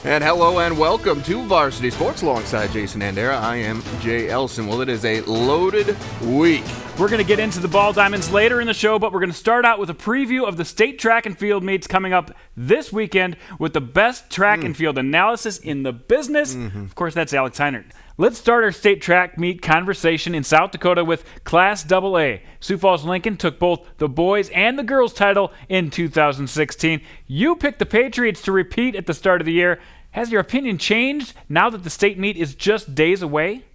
And hello and welcome to Varsity Sports alongside Jason Andera. I am Jay Elson. Well, it is a loaded week. We're going to get into the ball diamonds later in the show, but we're going to start out with a preview of the state track and field meets coming up this weekend with the best track and field analysis in the business. Of course, that's Alex Heinert. Let's start our state track meet conversation in South Dakota with Class AA. Sioux Falls Lincoln took both the boys and the girls title in 2016. You picked the Patriots to repeat at the start of the year. Has your opinion changed now that the state meet is just days away?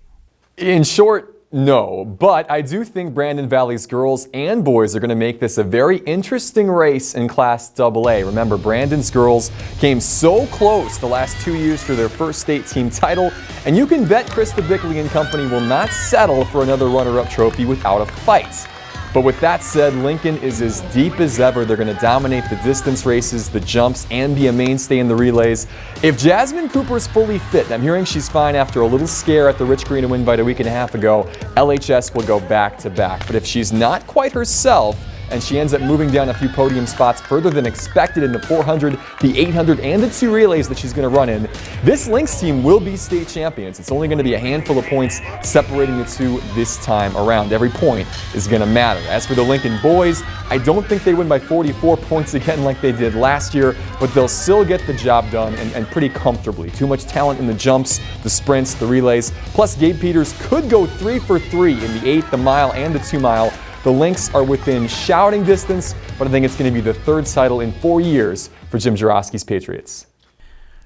In short, no, but I do think Brandon Valley's girls and boys are going to make this a very interesting race in Class AA. Remember, Brandon's girls came so close the last 2 years for their first state team title, and you can bet Krista Bickley and company will not settle for another runner-up trophy without a fight. But with that said, Lincoln is as deep as ever. They're going to dominate the distance races, the jumps, and be a mainstay in the relays. If Jasmine Cooper's fully fit, and I'm hearing she's fine after a little scare at the Rich Carino Invite a week and a half ago, LHS will go back-to-back. But if she's not quite herself, and she ends up moving down a few podium spots further than expected in the 400, the 800, and the 2 relays that she's going to run in, this Lynx team will be state champions. It's only going to be a handful of points separating the two this time around. Every point is going to matter. As for the Lincoln boys, I don't think they win by 44 points again like they did last year, but they'll still get the job done and pretty comfortably. Too much talent in the jumps, the sprints, the relays. Plus, Gabe Peters could go 3 for 3 in the 8, the mile, and the 2 mile. The Lynx are within shouting distance, but I think it's going to be the 3rd title in 4 years for Jim Jarosky's Patriots.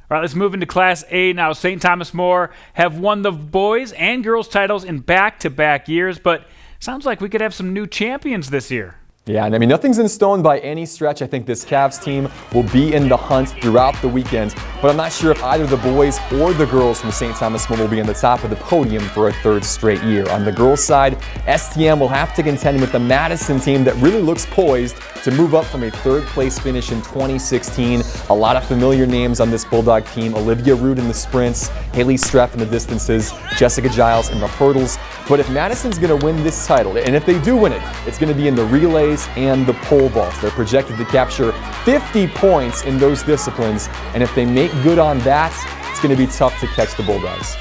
All right, let's move into Class A now. St. Thomas More have won the boys and girls titles in back-to-back years, but sounds like we could have some new champions this year. Yeah, and I mean, nothing's in stone by any stretch. I think this Cavs team will be in the hunt throughout the weekend, but I'm not sure if either the boys or the girls from St. Thomas More will be on the top of the podium for a 3rd straight year. On the girls' side, STM will have to contend with the Madison team that really looks poised to move up from a 3rd place finish in 2016. A lot of familiar names on this Bulldog team. Olivia Root in the sprints, Haley Streff in the distances, Jessica Giles in the hurdles. But if Madison's going to win this title, and if they do win it, it's going to be in the relays and the pole vaults. They're projected to capture 50 points in those disciplines, and if they make good on that, it's going to be tough to catch the Bulldogs.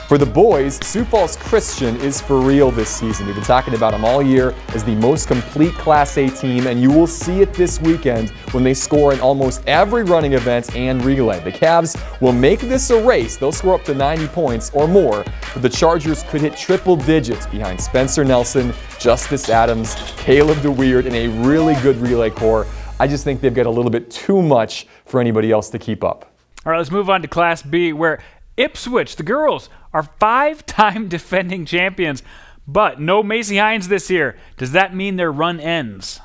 For the boys, Sioux Falls Christian is for real this season. We've been talking about them all year as the most complete Class A team, and you will see it this weekend when they score in almost every running event and relay. The Cavs will make this a race. They'll score up to 90 points or more, but the Chargers could hit triple digits behind Spencer Nelson, Justice Adams, Caleb DeWeird, and a really good relay core. I just think they've got a little bit too much for anybody else to keep up. All right, let's move on to Class B, where Ipswich, the girls, are 5-time defending champions, but no Macy Hines this year. Does that mean their run ends?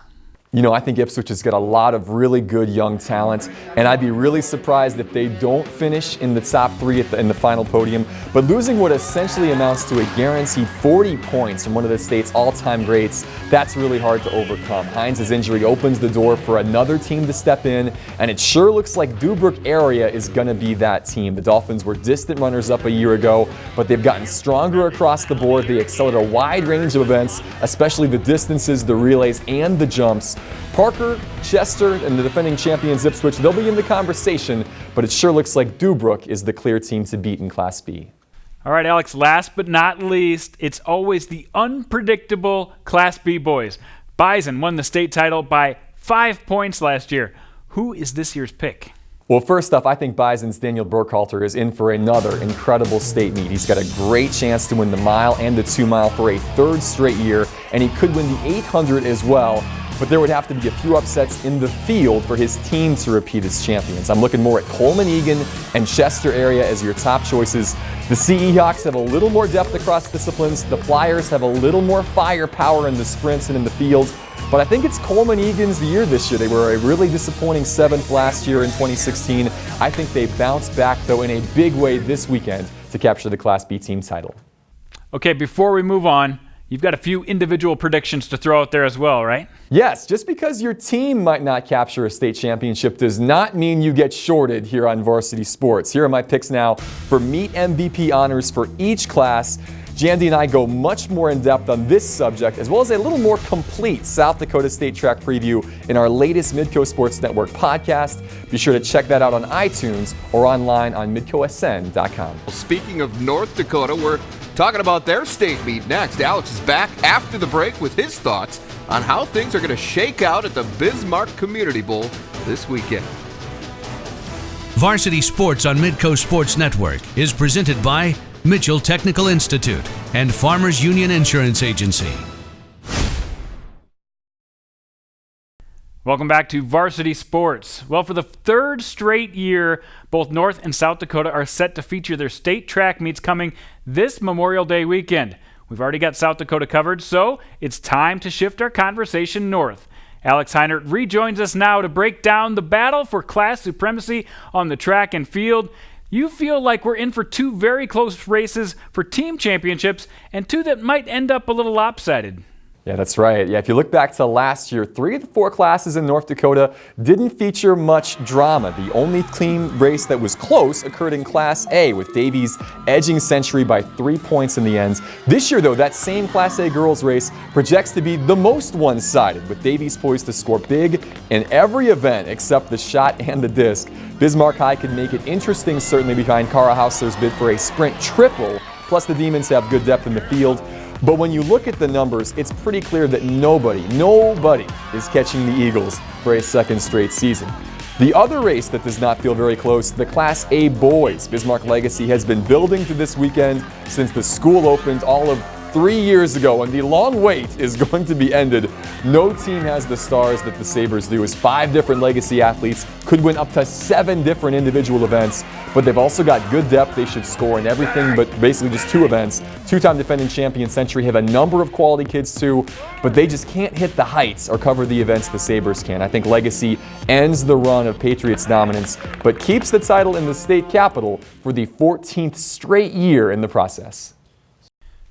You know, I think Ipswich has got a lot of really good young talent, and I'd be really surprised if they don't finish in the top 3 in the final podium. But losing what essentially amounts to a guaranteed 40 points from one of the state's all-time greats, that's really hard to overcome. Hines' injury opens the door for another team to step in, and it sure looks like Dubrook area is going to be that team. The Dolphins were distant runners-up a year ago, but they've gotten stronger across the board. They excel at a wide range of events, especially the distances, the relays, and the jumps. Parker, Chester, and the defending champions Ipswich, they'll be in the conversation, but it sure looks like Dubrook is the clear team to beat in Class B. All right, Alex, last but not least, it's always the unpredictable Class B boys. Bison won the state title by 5 points last year. Who is this year's pick? Well, first off, I think Bison's Daniel Burkhalter is in for another incredible state meet. He's got a great chance to win the mile and the 2 mile for a 3rd straight year, and he could win the 800 as well. But there would have to be a few upsets in the field for his team to repeat as champions. I'm looking more at Coleman Egan and Chester area as your top choices. The CE Hawks have a little more depth across disciplines. The Flyers have a little more firepower in the sprints and in the field. But I think it's Coleman Egan's year this year. They were a really disappointing 7th last year in 2016. I think they bounced back, though, in a big way this weekend to capture the Class B team title. Okay, before we move on, you've got a few individual predictions to throw out there as well, right? Yes, just because your team might not capture a state championship does not mean you get shorted here on Varsity Sports. Here are my picks now for meet MVP honors for each class. Jandy and I go much more in depth on this subject, as well as a little more complete South Dakota State track preview in our latest Midco Sports Network podcast. Be sure to check that out on iTunes or online on midcosn.com. Speaking of North Dakota, we're talking about their state meet next. Alex is back after the break with his thoughts on how things are going to shake out at the Bismarck Community Bowl this weekend. Varsity Sports on Midco Sports Network is presented by Mitchell Technical Institute and Farmers Union Insurance Agency. Welcome back to Varsity Sports. Well, for the third straight year, both North and South Dakota are set to feature their state track meets coming this Memorial Day weekend. We've already got South Dakota covered, so it's time to shift our conversation north. Alex Heinert rejoins us now to break down the battle for class supremacy on the track and field. You feel like we're in for two very close races for team championships and two that might end up a little lopsided. Yeah, that's right. Yeah, if you look back to last year, 3 of the 4 classes in North Dakota didn't feature much drama. The only clean race that was close occurred in Class A, with Davies edging Century by 3 points in the end. This year, though, that same Class A girls race projects to be the most one-sided, with Davies poised to score big in every event except the shot and the disc. Bismarck High could make it interesting, certainly behind Cara Hausler's bid for a sprint triple, plus the Demons have good depth in the field. But when you look at the numbers, it's pretty clear that nobody is catching the Eagles for a second straight season. The other race that does not feel very close, the Class A boys. Bismarck Legacy has been building to this weekend since the school opened all of 3 years ago, and the long wait is going to be ended. No team has the stars that the Sabres do, as 5 different Legacy athletes could win up to 7 different individual events, but they've also got good depth. They should score in everything but basically just 2 events. 2-time defending champion Century have a number of quality kids too, but they just can't hit the heights or cover the events the Sabres can. I think Legacy ends the run of Patriots dominance, but keeps the title in the state capital for the 14th straight year in the process.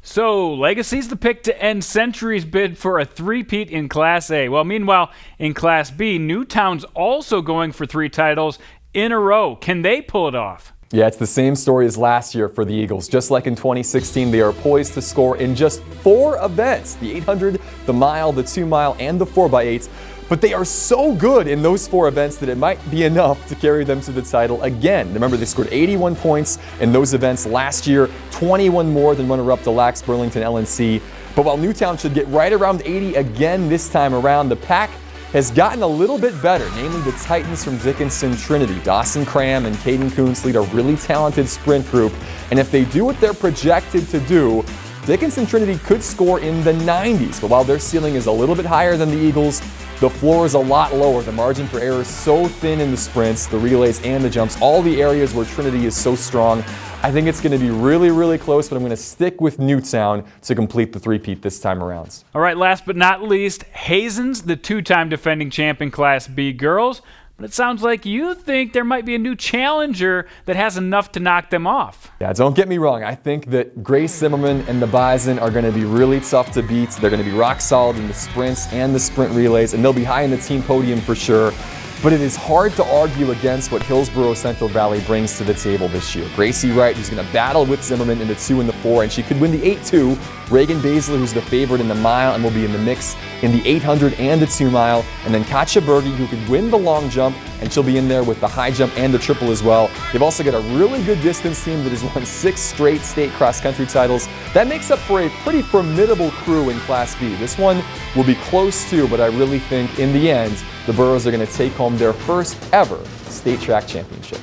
So, Legacy's the pick to end Century's bid for a three-peat in Class A. Well, meanwhile, in Class B, Newtown's also going for 3 titles in a row. Can they pull it off? Yeah, it's the same story as last year for the Eagles. Just like in 2016, they are poised to score in just 4 events, the 800, the mile, the 2-mile, and the 4x8. But they are so good in those 4 events that it might be enough to carry them to the title again. Remember, they scored 81 points in those events last year, 21 more than runner-up to Lax, Burlington, LNC. But while Newtown should get right around 80 again this time around, the pack has gotten a little bit better, namely the Titans from Dickinson Trinity. Dawson Cram and Caden Kuntz lead a really talented sprint group, and if they do what they're projected to do, Dickinson Trinity could score in the 90s, but while their ceiling is a little bit higher than the Eagles, the floor is a lot lower. The margin for error is so thin in the sprints, the relays, and the jumps, all the areas where Trinity is so strong. I think it's going to be really, really close, but I'm going to stick with Newtown to complete the three-peat this time around. All right, last but not least, Hazen's the 2-time defending champ in Class B girls. But it sounds like you think there might be a new challenger that has enough to knock them off. Yeah, don't get me wrong. I think that Grace Zimmerman and the Bison are going to be really tough to beat. They're going to be rock solid in the sprints and the sprint relays, and they'll be high in the team podium for sure. But it is hard to argue against what Hillsborough Central Valley brings to the table this year. Gracie Wright, who's going to battle with Zimmerman in the 2 and the 4, and she could win the 8-2. Reagan Baszler, who's the favorite in the mile and will be in the mix in the 800 and the 2-mile. And then Katja Berge, who could win the long jump, and she'll be in there with the high jump and the triple as well. They've also got a really good distance team that has won 6 straight state cross-country titles. That makes up for a pretty formidable crew in Class B. This one will be close too, but I really think in the end, the Burros are going to take home their first ever state track championship.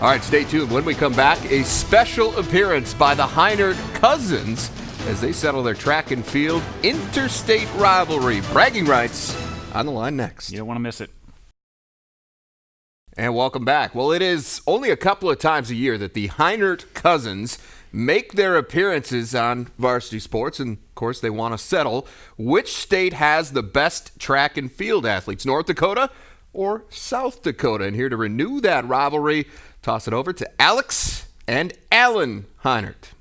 All right, stay tuned. When we come back, a special appearance by the Heinert cousins as they settle their track and field interstate rivalry. Bragging rights on the line next. You don't want to miss it. And welcome back. Well, it is only a couple of times a year that the Heinert cousins make their appearances on Varsity Sports, and of course they want to settle which state has the best track and field athletes, North Dakota or South Dakota. And here to renew that rivalry, toss it over to Alex and Alan Heinert.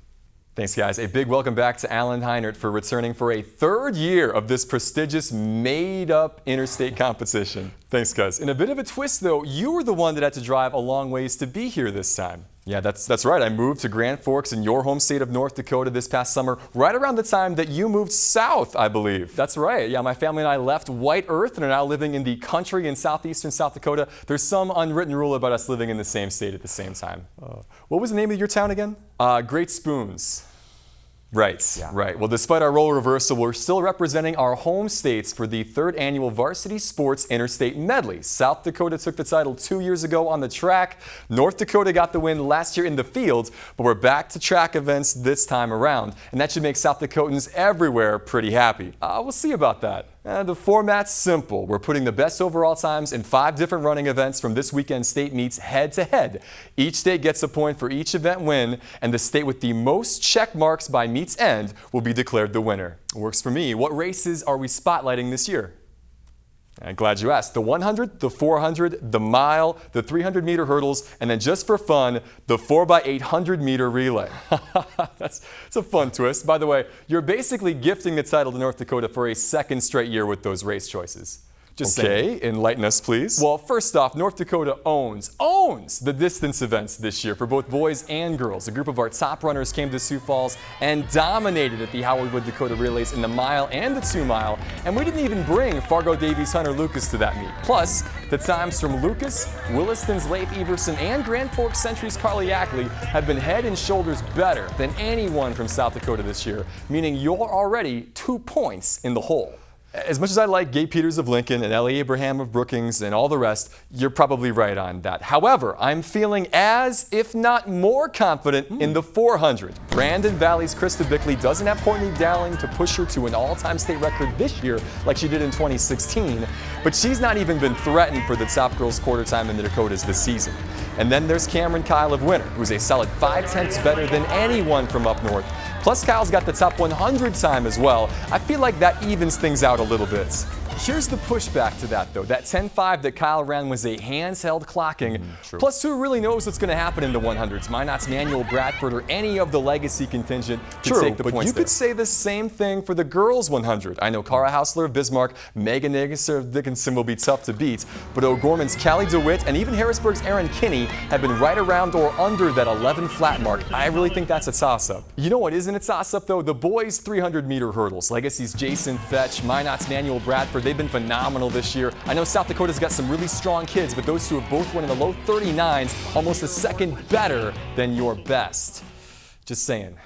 Thanks, guys. A big welcome back to Alan Heinert for returning for a 3rd year of this prestigious made-up interstate competition. Thanks, guys. In a bit of a twist, though, you were the one that had to drive a long ways to be here this time. Yeah, that's right. I moved to Grand Forks in your home state of North Dakota this past summer, right around the time that you moved south, I believe. That's right. Yeah, my family and I left White Earth and are now living in the country in southeastern South Dakota. There's some unwritten rule about us living in the same state at the same time. What was the name of your town again? Great Spoons. Right, yeah. Right. Well, despite our role reversal, we're still representing our home states for the 3rd annual Varsity Sports Interstate Medley. South Dakota took the title 2 years ago on the track. North Dakota got the win last year in the field, but we're back to track events this time around. And that should make South Dakotans everywhere pretty happy. We'll see about that. The format's simple. We're putting the best overall times in 5 different running events from this weekend's state meets head-to-head. Each state gets a point for each event win, and the state with the most check marks by meet's end will be declared the winner. Works for me. What races are we spotlighting this year? I'm glad you asked. The 100, the 400, the mile, the 300-meter hurdles, and then just for fun, the 4x800-meter relay. That's a fun twist. By the way, you're basically gifting the title to North Dakota for a 2nd straight year with those race choices. Just saying. Enlighten us, please. Well, first off, North Dakota owns the distance events this year for both boys and girls. A group of our top runners came to Sioux Falls and dominated at the Howard Wood Dakota relays in the mile and the 2 mile, and we didn't even bring Fargo Davies Hunter Lucas to that meet. Plus, the times from Lucas, Williston's Leif Everson, and Grand Forks Century's Carly Ackley have been head and shoulders better than anyone from South Dakota this year, meaning you're already 2 points in the hole. As much as I like Gabe Peters of Lincoln and Ellie Abraham of Brookings and all the rest, you're probably right on that. However, I'm feeling as, if not more confident in the 400. Brandon Valley's Krista Bickley doesn't have Courtney Dowling to push her to an all-time state record this year like she did in 2016, but she's not even been threatened for the top girls quarter time in the Dakotas this season. And then there's Cameron Kyle of Winter, who's a solid 5/10 better than anyone from up north. Plus, Kyle's got the top 100 time as well. I feel like that evens things out a little bit. Here's the pushback to that, though. That 10.5 that Kyle ran was a hands-held clocking. Plus, who really knows what's going to happen in the 100s? Minot's Manuel Bradford or any of the legacy contingent could take the points. But you could say the same thing for the girls 100. I know Cara Hausler of Bismarck, Megan Nagisser of Dickinson will be tough to beat, but O'Gorman's Callie DeWitt and even Harrisburg's Erin Kinney have been right around or under that 11 flat mark. I really think that's a toss-up. You know what isn't a toss-up, though? The boys' 300-meter hurdles. Legacy's Jason Fetch, Minot's Manuel Bradford. They've been phenomenal this year. I know South Dakota's got some really strong kids, but those two have both won in the low 39s, almost a second better than your best. Just saying.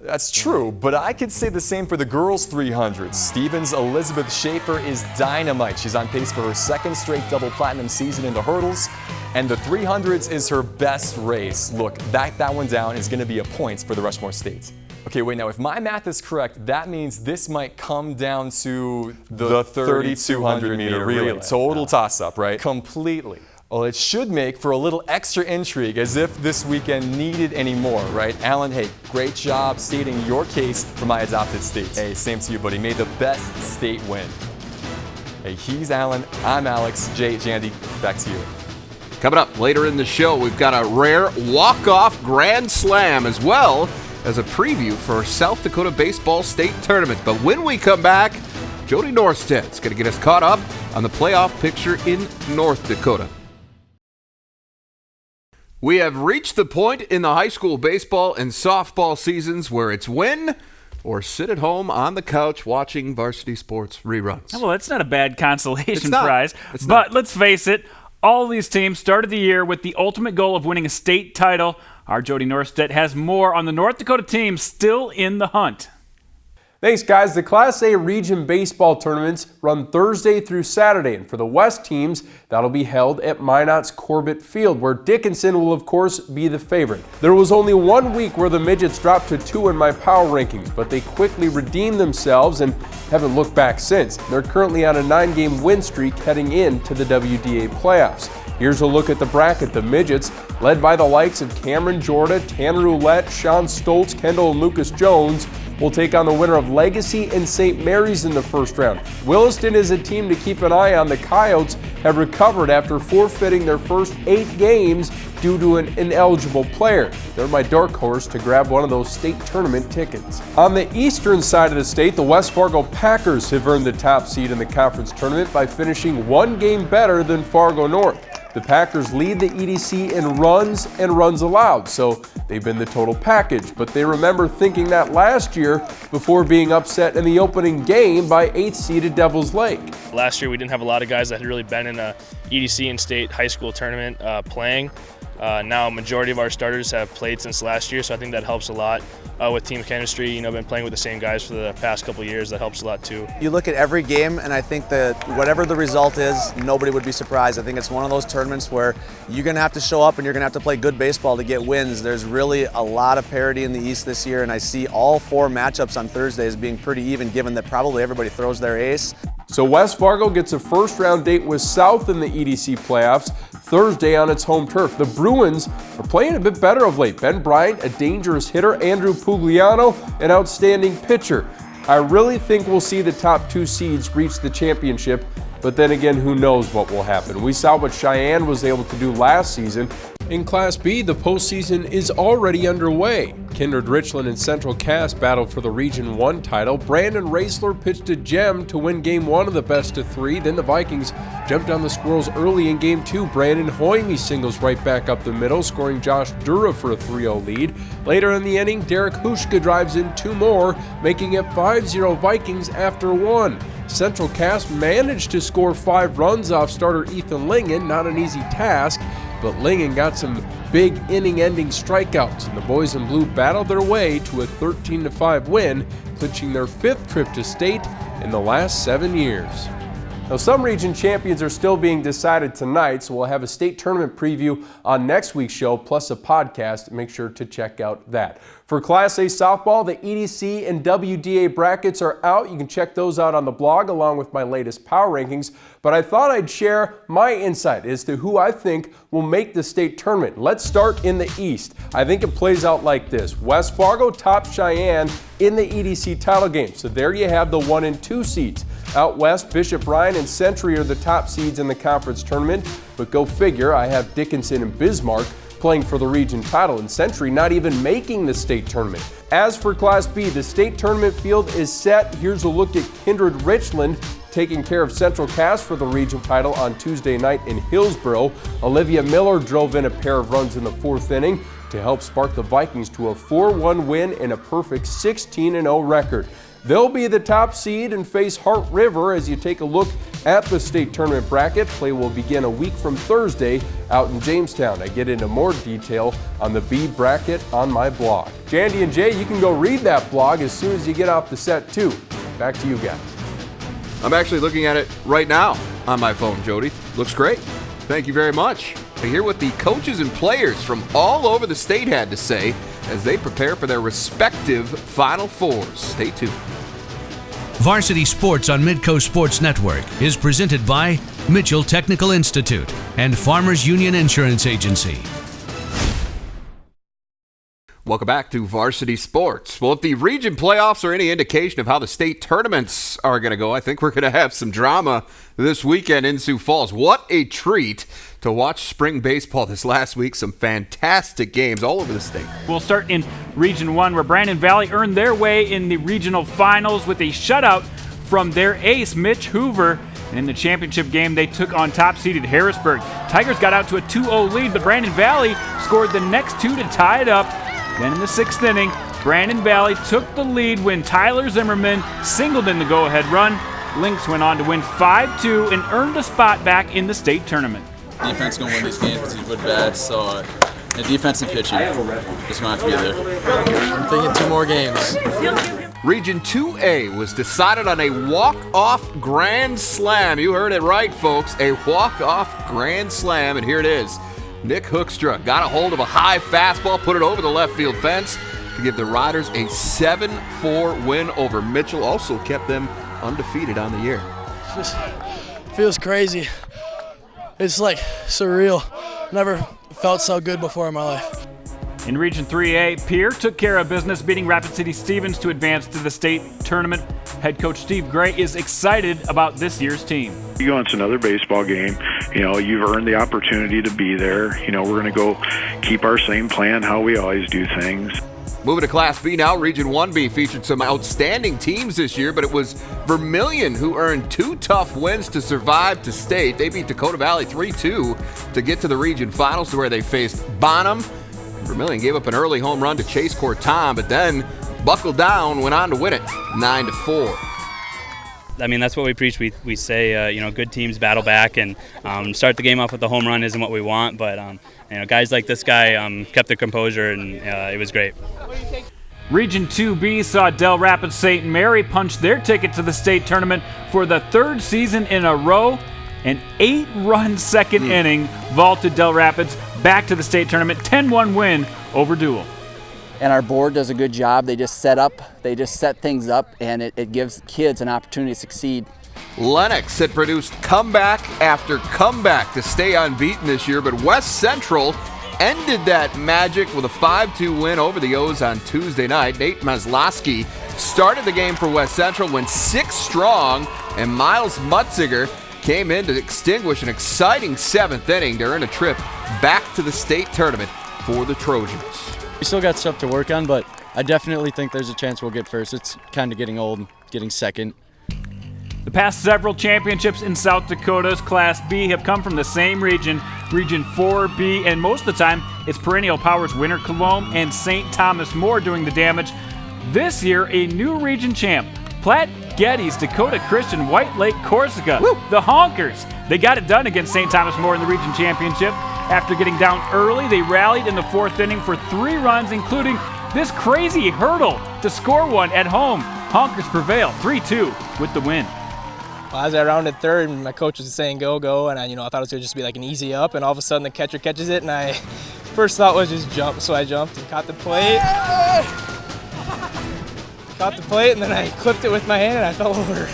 That's true, but I could say the same for the girls' 300s. Stevens' Elizabeth Schaefer is dynamite. She's on pace for her 2nd straight double platinum season in the hurdles, and the 300s is her best race. Look, that one down is going to be a point for the Rushmore States. Okay, wait, now if my math is correct, that means this might come down to the 3,200-meter relay. Total toss-up, right? Completely. Well, it should make for a little extra intrigue, as if this weekend needed any more, right? Alan, hey, great job stating your case for my adopted state. Hey, same to you, buddy. May the best state win. Hey, he's Alan, I'm Alex. Jay, Jandy, back to you. Coming up later in the show, we've got a rare walk-off grand slam as well as a preview for South Dakota Baseball State Tournament. But when we come back, Jody Norstedt's going to get us caught up on the playoff picture in North Dakota. We have reached the point in the high school baseball and softball seasons where it's win or sit at home on the couch watching Varsity Sports reruns. Well, that's not a bad consolation prize. But let's face it, all these teams started the year with the ultimate goal of winning a state title. Our Jody Norstedt has more on the North Dakota team still in the hunt. Thanks, guys. The Class A region baseball tournaments run Thursday through Saturday, and for the West teams, that'll be held at Minot's Corbett Field, where Dickinson will, of course, be the favorite. There was only 1 week where the Midgets dropped to 2 in my power rankings, but they quickly redeemed themselves and haven't looked back since. They're currently on a 9-game win streak heading into the WDA playoffs. Here's a look at the bracket. The Midgets, led by the likes of Cameron Jorda, Tanner Roulette, Sean Stoltz, Kendall, and Lucas Jones, will take on the winner of Legacy and St. Mary's in the first round. Williston is a team to keep an eye on. The Coyotes have recovered after forfeiting their first 8 games due to an ineligible player. They're my dark horse to grab one of those state tournament tickets. On the eastern side of the state, the West Fargo Packers have earned the top seed in the conference tournament by finishing 1 game better than Fargo North. The Packers lead the EDC in runs and runs allowed, so they've been the total package. But they remember thinking that last year before being upset in the opening game by 8th-seeded Devils Lake. Last year we didn't have a lot of guys that had really been in a EDC and state high school tournament playing. Now a majority of our starters have played since last year, so I think that helps a lot with team chemistry. You know, been playing with the same guys for the past couple of years. That helps a lot too. You look at every game, and I think that whatever the result is, nobody would be surprised. I think it's one of those tournaments where you're going to have to show up and you're going to have to play good baseball to get wins. There's really a lot of parity in the East this year, and I see all 4 matchups on Thursday as being pretty even, given that probably everybody throws their ace. So West Fargo gets a first-round date with South in the EDC playoffs Thursday on its home turf. The Bruins are playing a bit better of late. Ben Bryant, a dangerous hitter. Andrew Pugliano, an outstanding pitcher. I really think we'll see the top 2 seeds reach the championship, but then again, who knows what will happen. We saw what Cheyenne was able to do last season. In Class B, the postseason is already underway. Kindred Richland and Central Cass battled for the Region 1 title. Brandon Raisler pitched a gem to win Game 1 of the best-of-3. Then the Vikings jumped on the Squirrels early in Game 2. Brandon Hoyme singles right back up the middle, scoring Josh Dura for a 3-0 lead. Later in the inning, Derek Hushka drives in 2 more, making it 5-0 Vikings after 1. Central Cass managed to score 5 runs off starter Ethan Lingen, not an easy task, but Lingen got some big inning-ending strikeouts, and the boys in blue battled their way to a 13-5 win, clinching their 5th trip to state in the last 7 years. Now, some region champions are still being decided tonight, so we'll have a state tournament preview on next week's show, plus a podcast. Make sure to check out that. For Class A softball, the EDC and WDA brackets are out. You can check those out on the blog along with my latest power rankings. But I thought I'd share my insight as to who I think will make the state tournament. Let's start in the East. I think it plays out like this. West Fargo tops Cheyenne in the EDC title game. So there you have the 1 and 2 seeds. Out west, Bishop Bryan and Century are the top seeds in the conference tournament. But go figure, I have Dickinson and Bismarck playing for the region title, and Century not even making the state tournament. As for Class B, the state tournament field is set. Here's a look at Kindred Richland taking care of Central Cass for the region title on Tuesday night in Hillsboro. Olivia Miller drove in a pair of runs in the 4th inning to help spark the Vikings to a 4-1 win and a perfect 16-0 record. They'll be the top seed and face Hart River as you take a look at the state tournament bracket. Play will begin a week from Thursday out in Jamestown. I get into more detail on the B bracket on my blog. Jandy and Jay, you can go read that blog as soon as you get off the set too. Back to you guys. I'm actually looking at it right now on my phone, Jody. Looks great. Thank you very much. To hear what the coaches and players from all over the state had to say as they prepare for their respective Final Fours. Stay tuned. Varsity Sports on Midco Sports Network is presented by Mitchell Technical Institute and Farmers Union Insurance Agency. Welcome back to Varsity Sports. Well, if the region playoffs are any indication of how the state tournaments are going to go, I think we're going to have some drama this weekend in Sioux Falls. What a treat to watch spring baseball this last week. Some fantastic games all over the state. We'll start in Region 1, where Brandon Valley earned their way in the regional finals with a shutout from their ace, Mitch Hoover. And in the championship game, they took on top-seeded Harrisburg. Tigers got out to a 2-0 lead, but Brandon Valley scored the next 2 to tie it up. Then in the 6th inning, Brandon Valley took the lead when Tyler Zimmerman singled in the go-ahead run. Lynx went on to win 5-2 and earned a spot back in the state tournament. Defense going to win these games because he's good bad, so the defense and pitching just going to have to be there. I'm thinking 2 more games. Region 2A was decided on a walk-off grand slam. You heard it right, folks. A walk-off grand slam, and here it is. Nick Hoekstra got a hold of a high fastball, put it over the left field fence to give the Riders a 7-4 win over Mitchell. Also kept them undefeated on the year. Just feels crazy. It's like surreal. Never felt so good before in my life. In Region 3A, Pierre took care of business, beating Rapid City Stevens to advance to the state tournament. Head coach Steve Gray is excited about this year's team. You go into another baseball game, you've earned the opportunity to be there. We're going to go keep our same plan, how we always do things. Moving to Class B now, Region 1B featured some outstanding teams this year, but it was Vermilion who earned 2 tough wins to survive to state. They beat Dakota Valley 3-2 to get to the region finals, where they faced Bonham. Vermilion gave up an early home run to Chase Corton, but then buckled down, went on to win it 9-4. I mean, that's what we preach. We say, good teams battle back, and start the game off with a home run isn't what we want, but guys like this guy kept their composure, and it was great. Region 2B saw Del Rapids St. Mary punch their ticket to the state tournament for the 3rd season in a row. An 8-run second inning vaulted Del Rapids back to the state tournament, 10-1 win over Dual. And our board does a good job. They just set things up, and it gives kids an opportunity to succeed. Lennox had produced comeback after comeback to stay unbeaten this year, but West Central ended that magic with a 5-2 win over the O's on Tuesday night. Nate Maslowski started the game for West Central, went 6 strong, and Miles Mutziger came in to extinguish an exciting 7th inning to earn a trip back to the state tournament for the Trojans. We still got stuff to work on, but I definitely think there's a chance we'll get first. It's kind of getting old, getting second. The past several championships in South Dakota's Class B have come from the same region, Region 4B, and most of the time it's perennial powers Winter Cologne and St. Thomas More doing the damage. This year, a new region champ, Platte Geddes Dakota Christian White Lake Corsica, the Honkers. They got it done against St. Thomas More in the region championship. After getting down early, they rallied in the 4th inning for 3 runs, including this crazy hurdle to score one at home. Honkers prevail 3-2 with the win. Well, as I rounded 3rd, my coach was saying go, go, and I thought it was going to just be like an easy up, and all of a sudden the catcher catches it, and I first thought was just jump, so I jumped and caught the plate. Caught the plate, and then I clipped it with my hand, and I fell over.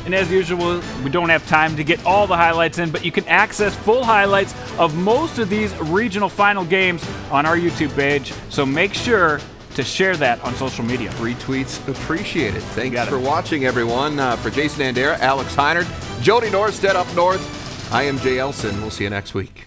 And as usual, we don't have time to get all the highlights in, but you can access full highlights of most of these regional final games on our YouTube page, so make sure to share that on social media. Retweets appreciated. Thanks for watching, everyone. For Jason Andera, Alex Heinert, Jody Norstedt up north, I am Jay Elson. We'll see you next week.